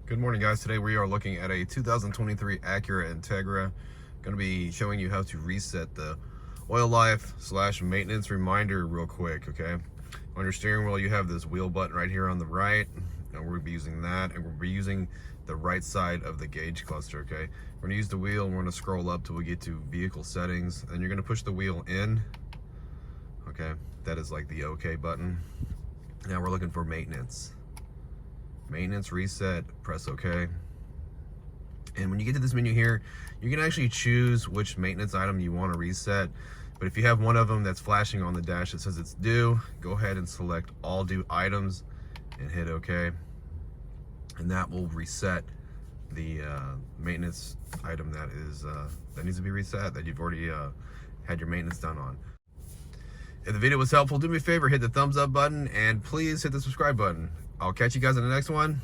Good morning, guys. Today we are looking at a 2023 Acura Integra. Going to be showing you how to reset the oil life / maintenance reminder real quick, okay? On your steering wheel, you have this wheel button right here on the right, and we're going to be using that, and we'll be using the right side of the gauge cluster, okay? We're going to use the wheel, and we're going to scroll up till we get to vehicle settings, and you're going to push the wheel in, okay? That is like the OK button. Now we're looking for maintenance. Maintenance, reset, press OK. And when you get to this menu here, you can actually choose which maintenance item you want to reset. But if you have one of them that's flashing on the dash that says it's due, go ahead and select all due items and hit OK. And that will reset the maintenance item that needs to be reset, that you've already had your maintenance done on. If the video was helpful, do me a favor, hit the thumbs up button, and please hit the subscribe button. I'll catch you guys in the next one.